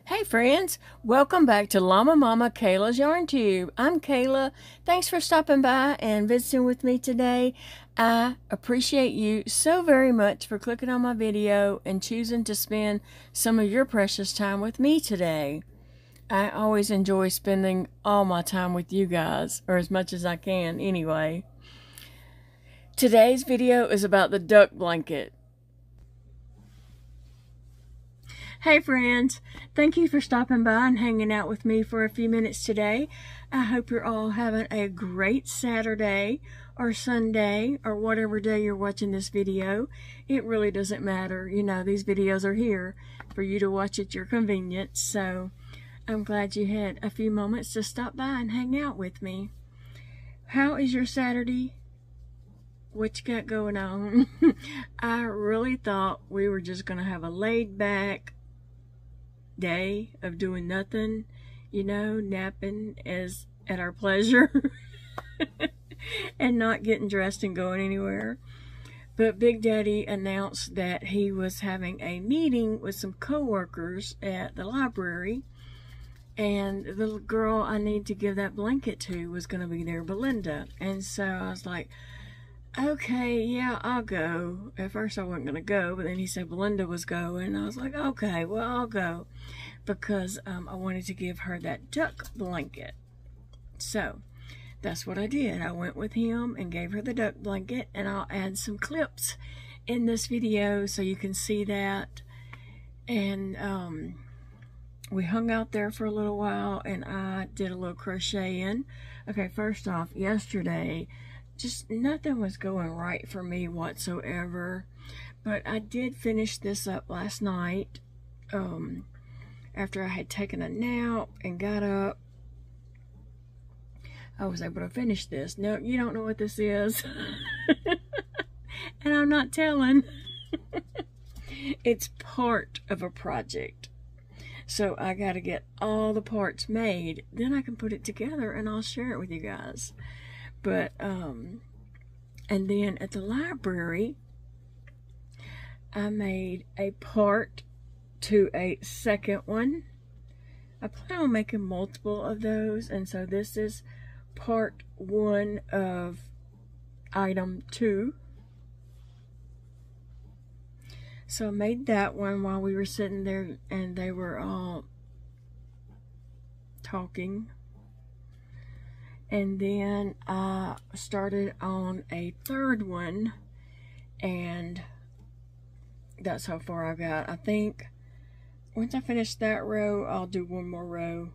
Hey friends, welcome back to Llama Mama Kayla's Yarn Tube. I'm Kayla. Thanks for stopping by and visiting with me today. I appreciate you so very much for clicking on my video and choosing to spend some of your precious time with me today. I always enjoy spending all my time with you guys, or as much as I can anyway. Today's video is about the duck blanket. Hey friends, thank you for stopping by and hanging out with me for a few minutes today. I hope you're all having a great Saturday or Sunday or whatever day you're watching this video. It really doesn't matter. You know, these videos are here for you to watch at your convenience. So I'm glad you had a few moments to stop by and hang out with me. How is your Saturday? What you got going on? I really thought we were just going to have a laid back day of doing nothing, you know, napping as at our pleasure and not getting dressed and going anywhere. But Big Daddy announced that he was having a meeting with some co-workers at the library, and the little girl I need to give that blanket to was going to be there, Belinda. And so I was like, okay, yeah, I'll go. At first I wasn't going to go, but then he said Belinda was going. I was like, okay, well, I'll go. Because I wanted to give her that duck blanket. So, that's what I did. I went with him and gave her the duck blanket. And I'll add some clips in this video so you can see that. And we hung out there for a little while and I did a little crocheting. Okay, first off, yesterday, just nothing was going right for me whatsoever, but I did finish this up last night after I had taken a nap and got up. I was able to finish this. No, you don't know what this is. And I'm not telling. It's part of a project, so I got to get all the parts made, then I can put it together and I'll share it with you guys. But, and then at the library, I made a part to a second one. I plan on making multiple of those, and so this is part 1 of item 2. So I made that one while we were sitting there and they were all talking. And then I started on a third one, and that's how far I got. I think once I finish that row, I'll do one more row,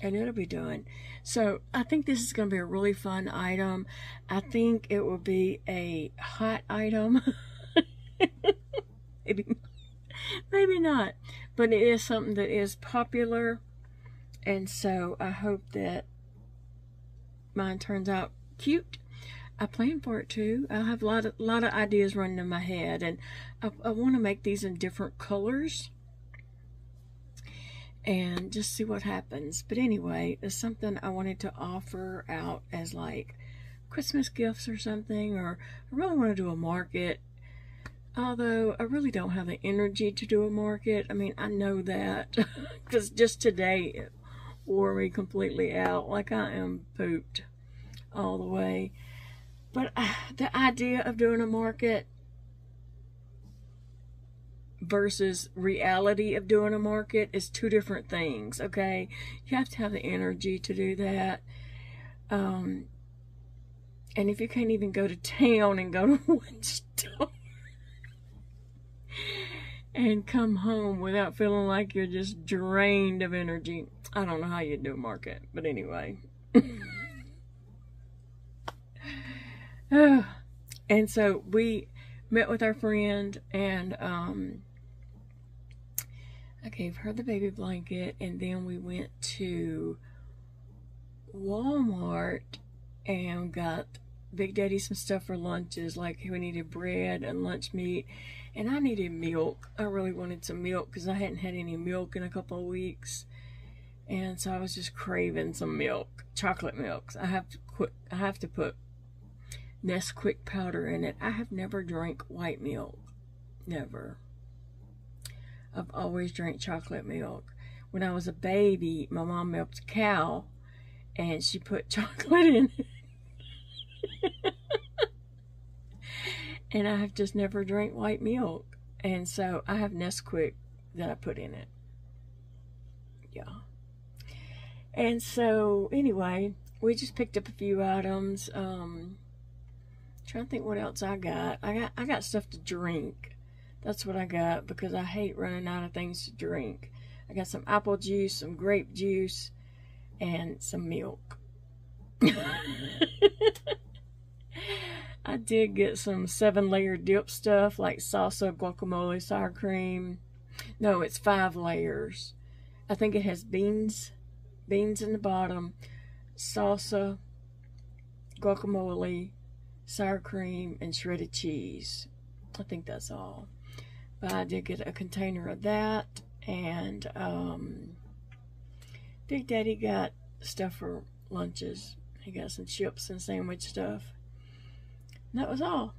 and it'll be done. So I think this is going to be a really fun item. I think it will be a hot item. Maybe not, but it is something that is popular, and so I hope that mine turns out cute. I plan for it too. I'll have a lot of ideas running in my head, and I want to make these in different colors and just see what happens. But anyway, it's something I wanted to offer out as like Christmas gifts or something, or I really want to do a market, although I really don't have the energy to do a market. I mean, I know that because just today it wore me completely out. Like I am pooped all the way. But the idea of doing a market versus reality of doing a market is two different things, okay? You have to have the energy to do that. And if you can't even go to town and go to one store and come home without feeling like you're just drained of energy, I don't know how you do a market, but anyway. And so we met with our friend, and I gave her the baby blanket, and then we went to Walmart and got Big Daddy some stuff for lunches. Like we needed bread and lunch meat, and I needed milk. I really wanted some milk because I hadn't had any milk in a couple of weeks, and so I was just craving some milk, chocolate milk. I have to put Nesquik powder in it. I have never drank white milk, never. I've always drank chocolate milk. When I was a baby, my mom milked a cow, and she put chocolate in it. And I have just never drank white milk. And so I have Nesquik that I put in it. Yeah. And so, anyway, we just picked up a few items. Trying to think what else I got. I got stuff to drink. That's what I got, because I hate running out of things to drink. I got some apple juice, some grape juice, and some milk. I did get some 7-layer dip stuff like salsa, guacamole, sour cream. No, it's 5 layers. I think it has beans in the bottom, salsa, guacamole, sour cream, and shredded cheese. I think that's all. But I did get a container of that, and Big Daddy got stuff for lunches. He got some chips and sandwich stuff. And that was all.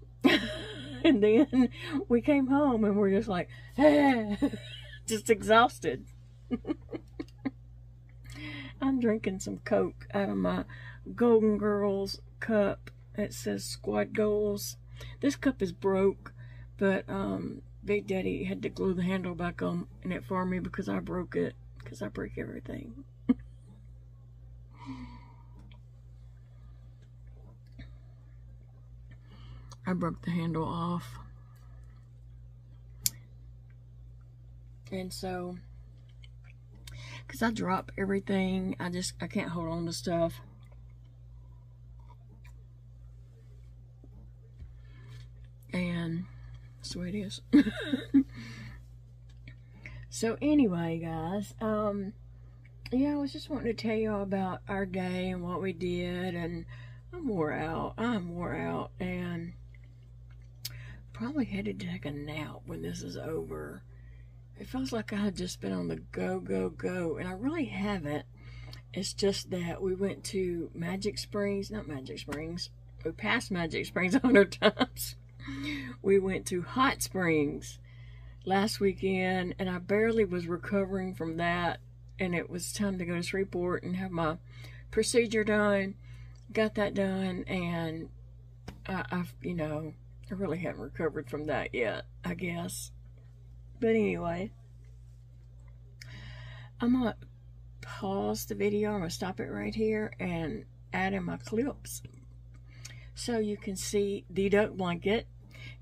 And then we came home and we're just like, just exhausted. I'm drinking some Coke out of my Golden Girls cup. It says Squad Goals. This cup is broke, but Big Daddy had to glue the handle back on it for me because I broke it. Because I break everything. I broke the handle off. And so, because I drop everything, I can't hold on to stuff. And that's the way it is. So anyway, guys, yeah, I was just wanting to tell you all about our day and what we did, and I'm wore out, and probably headed to take a nap when this is over. It feels like I had just been on the go, and I really haven't. It's just that we went to Magic Springs, not Magic Springs, we passed Magic Springs 100 times. We went to Hot Springs last weekend, and I barely was recovering from that, and it was time to go to Shreveport and have my procedure done. Got that done, and I've, you know, I really haven't recovered from that yet, I guess. But anyway, I'm going to pause the video. I'm going to stop it right here and add in my clips so you can see the duck blanket,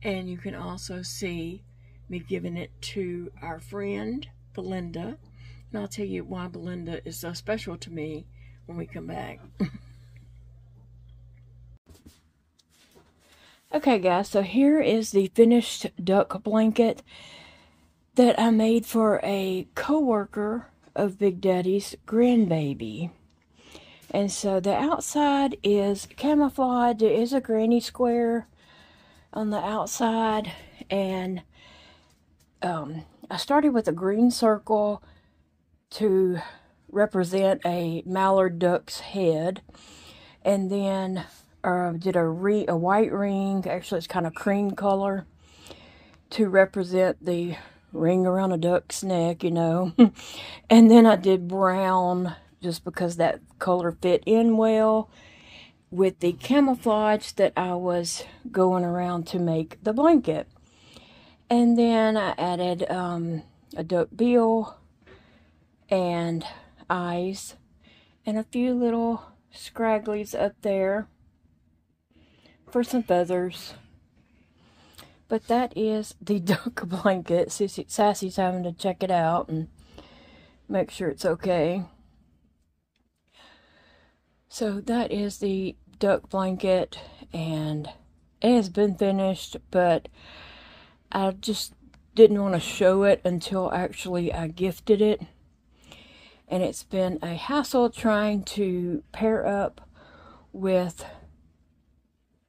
and you can also see me giving it to our friend Belinda, and I'll tell you why Belinda is so special to me when we come back. Okay, guys, so here is the finished duck blanket that I made for a co-worker of Big Daddy's grandbaby. And so the outside is camouflage. There is a granny square on the outside, and I started with a green circle to represent a mallard duck's head, and then did a white ring. Actually, it's kind of cream color to represent the ring around a duck's neck, you know. And then I did brown just because that color fit in well with the camouflage that I was going around to make the blanket. And then I added a duck bill and eyes and a few little scragglies up there for some feathers. But that is the duck blanket. Sassy's having to check it out and make sure it's okay. So that is the duck blanket, and it has been finished, but I just didn't want to show it until actually I gifted it. And it's been a hassle trying to pair up with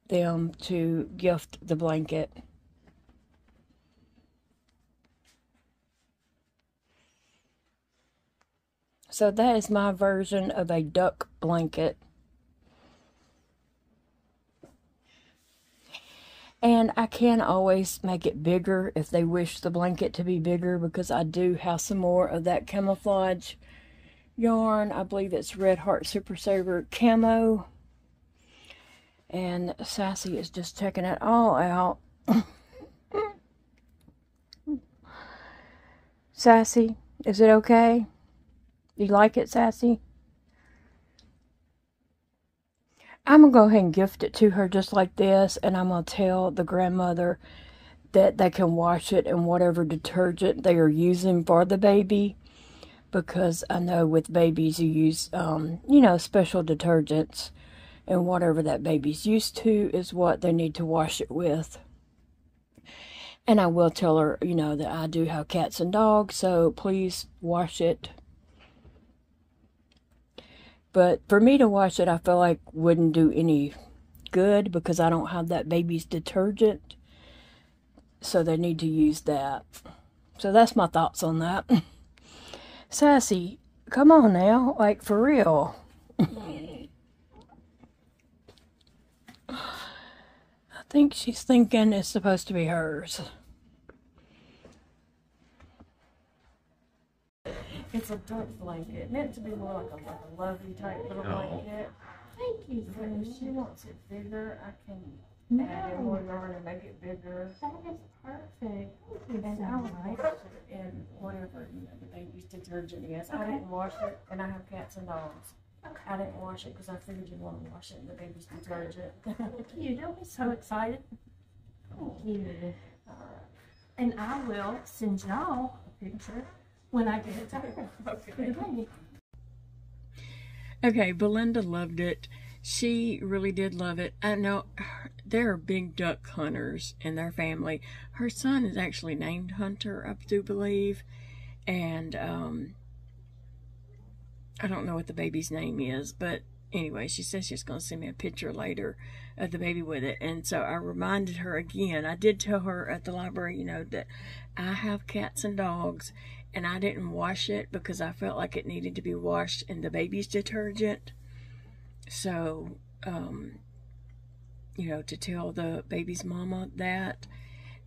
them to gift the blanket. So that is my version of a duck blanket. And I can always make it bigger if they wish the blanket to be bigger, because I do have some more of that camouflage yarn. I believe it's Red Heart Super Saver Camo. And Sassy is just checking it all out. Sassy, is it okay? You like it, Sassy? I'm going to go ahead and gift it to her just like this, and I'm going to tell the grandmother that they can wash it in whatever detergent they are using for the baby, because I know with babies you use, you know, special detergents, and whatever that baby's used to is what they need to wash it with. And I will tell her, you know, that I do have cats and dogs, so please wash it. But for me to wash it, I feel like wouldn't do any good, because I don't have that baby's detergent. So they need to use that. So that's my thoughts on that. Sassy, come on now, like for real. I think she's thinking it's supposed to be hers. It's a dark blanket, meant to be more like a lovey type little blanket. Thank you. But if she wants it bigger, I can add in more yarn and make it bigger. That is perfect. And I would like it in whatever, you know, the baby's detergent is. I didn't wash it, and I have cats and dogs. I didn't wash it because I figured you'd want to wash it in the baby's detergent. Thank you. Don't be so excited. Thank you. And I will send y'all a picture when I get it to her. Okay. Okay, Belinda loved it. She really did love it. I know there are big duck hunters in their family. Her son is actually named Hunter, I do believe. And I don't know what the baby's name is, but anyway, she says she's going to send me a picture later of the baby with it. And so I reminded her again. I did tell her at the library, you know, that I have cats and dogs, and I didn't wash it because I felt like it needed to be washed in the baby's detergent. So, you know, to tell the baby's mama that,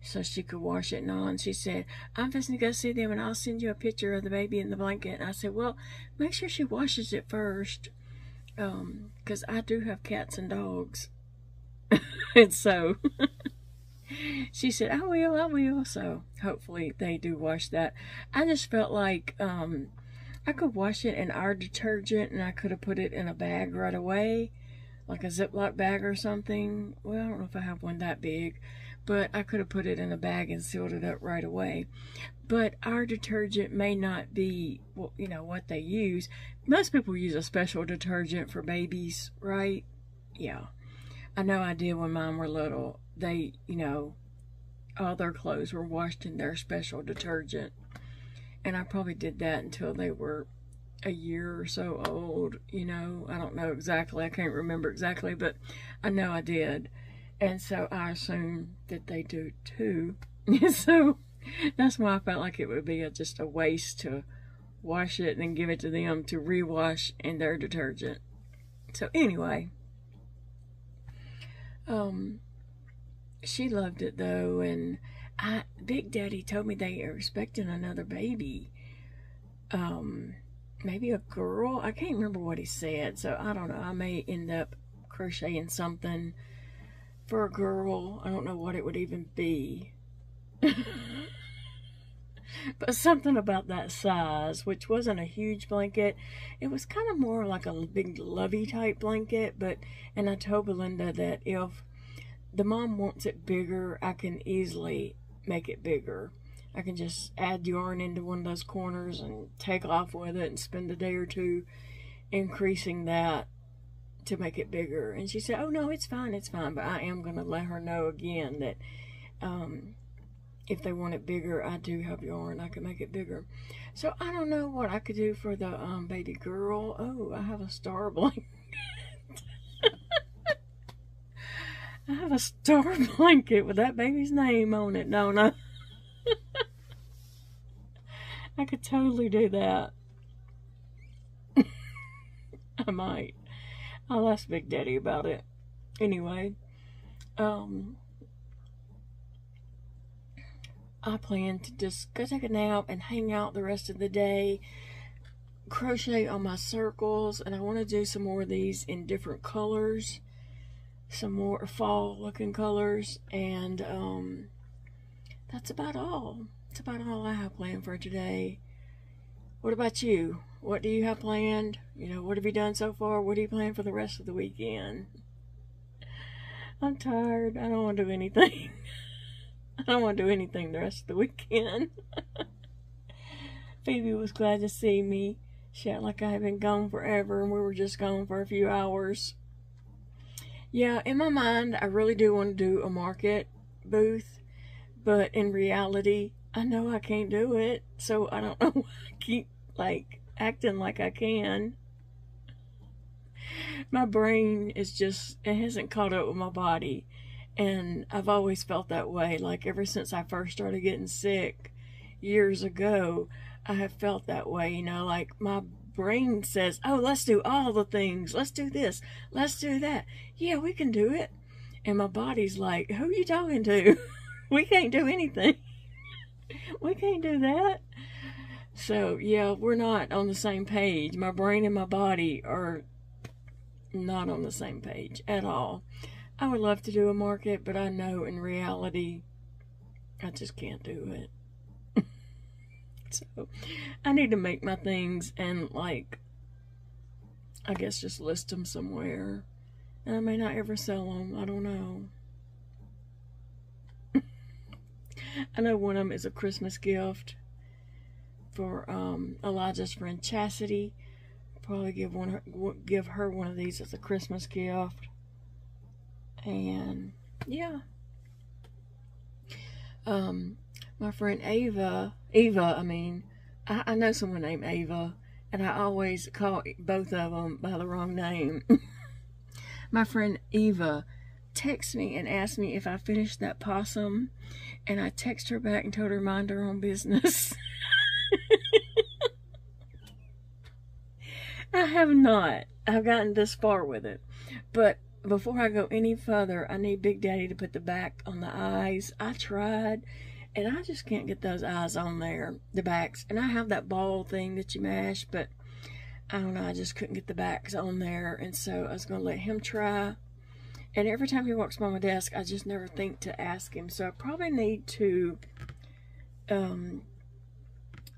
so she could wash it and all. And she said, I'm just going to go see them and I'll send you a picture of the baby in the blanket. And I said, well, make sure she washes it first, because I do have cats and dogs. And so she said, I will. So hopefully they do wash that. I just felt like I could wash it in our detergent, and I could have put it in a bag right away, like a Ziploc bag or something. Well, I don't know if I have one that big, but I could have put it in a bag and sealed it up right away. But our detergent may not be, well, you know, what they use. Most people use a special detergent for babies, right? Yeah. I know I did when mine were little. They, you know, all their clothes were washed in their special detergent. And I probably did that until they were a year or so old, you know. I don't know exactly. I can't remember exactly, but I know I did. And so I assume that they do too. So that's why I felt like it would be just a waste to wash it and then give it to them to rewash in their detergent. So anyway, she loved it though, and Big Daddy told me they are expecting another baby. Maybe a girl. I can't remember what he said, so I don't know. I may end up crocheting something for a girl. I don't know what it would even be. But something about that size, which wasn't a huge blanket. It was kind of more like a big lovey type blanket, and I told Belinda that if the mom wants it bigger, I can easily make it bigger. I can just add yarn into one of those corners and take off with it and spend a day or two increasing that to make it bigger. And she said, oh no, it's fine, but I am going to let her know again that if they want it bigger, I do have yarn. I can make it bigger. So I don't know what I could do for the baby girl. Oh, I have a star blanket. I have a star blanket with that baby's name on it, don't I? I could totally do that. I might. I'll ask Big Daddy about it. Anyway, I plan to just go take a nap and hang out the rest of the day, crochet on my circles, and I want to do some more of these in different colors, some more fall looking colors, and that's about all. That's about all I have planned for today. What about you? What do you have planned? You know, what have you done so far? What do you plan for the rest of the weekend? I'm tired. I don't want to do anything. I don't want to do anything the rest of the weekend. Phoebe was glad to see me. She acted like I had been gone forever, and we were just gone for a few hours. Yeah, in my mind, I really do want to do a market booth, but in reality, I know I can't do it, so I don't know why I keep, like, acting like I can. My brain is just, it hasn't caught up with my body, and I've always felt that way. Like, ever since I first started getting sick years ago, I have felt that way, you know, like my brain says, oh, let's do all the things. Let's do this. Let's do that. Yeah, we can do it. And my body's like, who are you talking to? We can't do anything. We can't do that. So, yeah, we're not on the same page. My brain and my body are not on the same page at all. I would love to do a market, but I know in reality, I just can't do it. So, I need to make my things and, like, I guess just list them somewhere. And I may not ever sell them. I don't know. I know one of them is a Christmas gift for Elijah's friend Chastity. Probably give her one of these as a Christmas gift. And, yeah. My friend I know someone named Ava, and I always call both of them by the wrong name. My friend Eva texted me and asked me if I finished that possum, and I texted her back and told her mind her own business. I have not. I've gotten this far with it, but before I go any further, I need Big Daddy to put the back on the eyes. I tried, and I just can't get those eyes on there, the backs. And I have that ball thing that you mash, but I don't know, I just couldn't get the backs on there. And so I was going to let him try. And every time he walks by my desk, I just never think to ask him. So I probably need to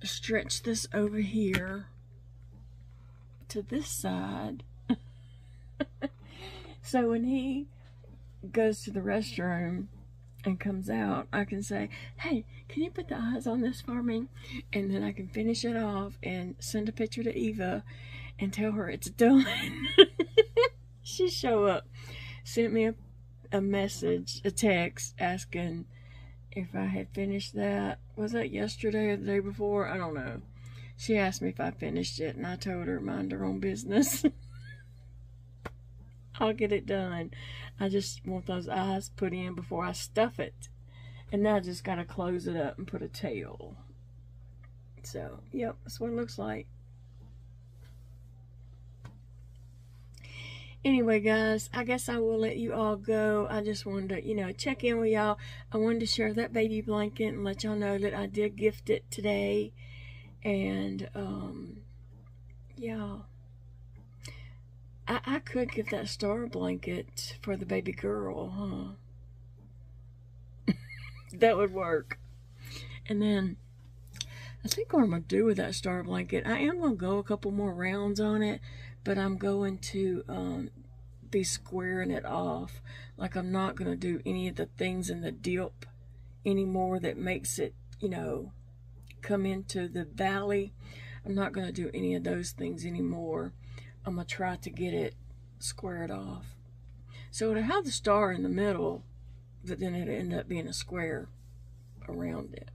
stretch this over here to this side. So when he goes to the restroom and comes out, I can say, hey, can you put the eyes on this for me? And then I can finish it off and send a picture to Eva and tell her it's done. She showed up, sent me a message, a text asking if I had finished that. Was that yesterday or the day before? I don't know. She asked me if I finished it, and I told her mind her own business. I'll get it done. I just want those eyes put in before I stuff it. And now I just got to close it up and put a tail. So, yep, that's what it looks like. Anyway, guys, I guess I will let you all go. I just wanted to, you know, check in with y'all. I wanted to share that baby blanket and let y'all know that I did gift it today. And, yeah. I could give that star blanket for the baby girl, huh? That would work. And then, I think what I'm going to do with that star blanket, I am going to go a couple more rounds on it, but I'm going to be squaring it off. Like, I'm not going to do any of the things in the dip anymore that makes it, you know, come into the valley. I'm not going to do any of those things anymore. I'm going to try to get it squared off. So it'll have the star in the middle, but then it'll end up being a square around it.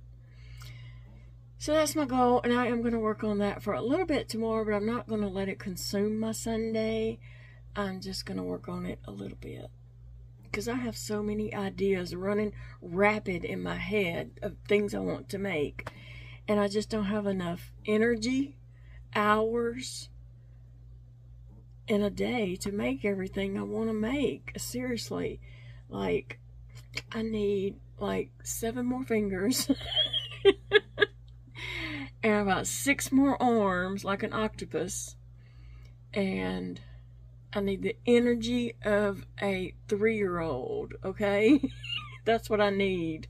So that's my goal, and I am going to work on that for a little bit tomorrow, but I'm not going to let it consume my Sunday. I'm just going to work on it a little bit, because I have so many ideas running rapid in my head of things I want to make, and I just don't have enough energy, hours, in a day to make everything I want to make. Seriously, like, I need like 7 more fingers And about 6 more arms like an octopus. And I need the energy of a 3-year-old, okay? That's what I need.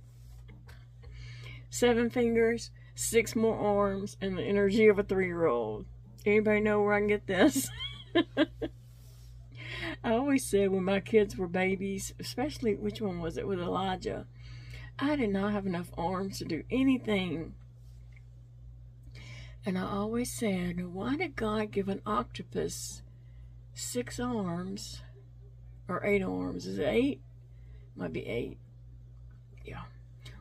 7 fingers, 6 more arms, and the energy of a 3-year-old. Anybody know where I can get this? I always said when my kids were babies, especially, which one was it, with Elijah, I did not have enough arms to do anything. And I always said, why did God give an octopus 6 arms, or 8 arms? Is it 8? Might be 8. Yeah.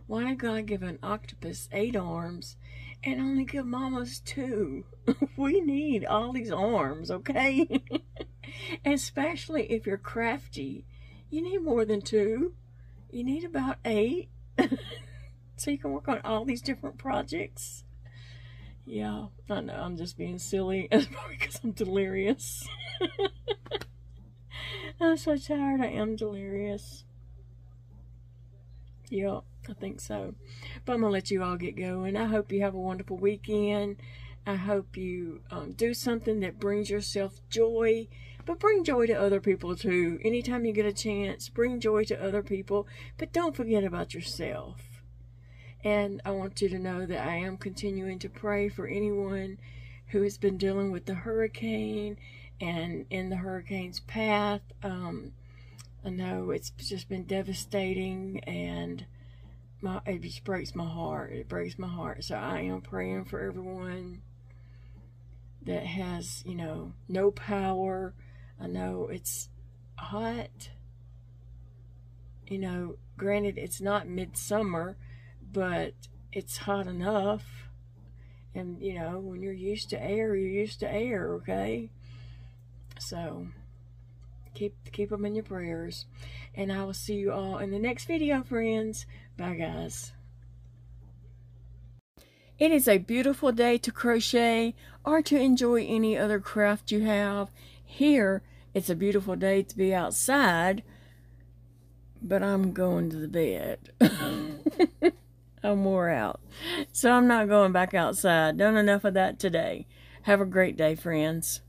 Why did God give an octopus 8 arms and only give mamas 2? We need all these arms, okay? Especially if you're crafty. You need more than 2. You need about 8. So you can work on all these different projects. Yeah, I know, I'm just being silly. It's probably because I'm delirious. I'm so tired, I am delirious. Yeah, I think so. But I'm going to let you all get going. I hope you have a wonderful weekend. I hope you do something that brings yourself joy, but bring joy to other people too. Anytime you get a chance, bring joy to other people, but don't forget about yourself. And I want you to know that I am continuing to pray for anyone who has been dealing with the hurricane and in the hurricane's path. I know it's just been devastating, and it just breaks my heart. It breaks my heart. So I am praying for everyone that has, you know, no power. I know it's hot. You know, granted, it's not midsummer, but it's hot enough. And, you know, when you're used to air, you're used to air, okay? So, keep them in your prayers. And I will see you all in the next video, friends. Bye, guys. It is a beautiful day to crochet or to enjoy any other craft you have. Here, it's a beautiful day to be outside, but I'm going to the bed. I'm wore out. So I'm not going back outside. Done enough of that today. Have a great day, friends.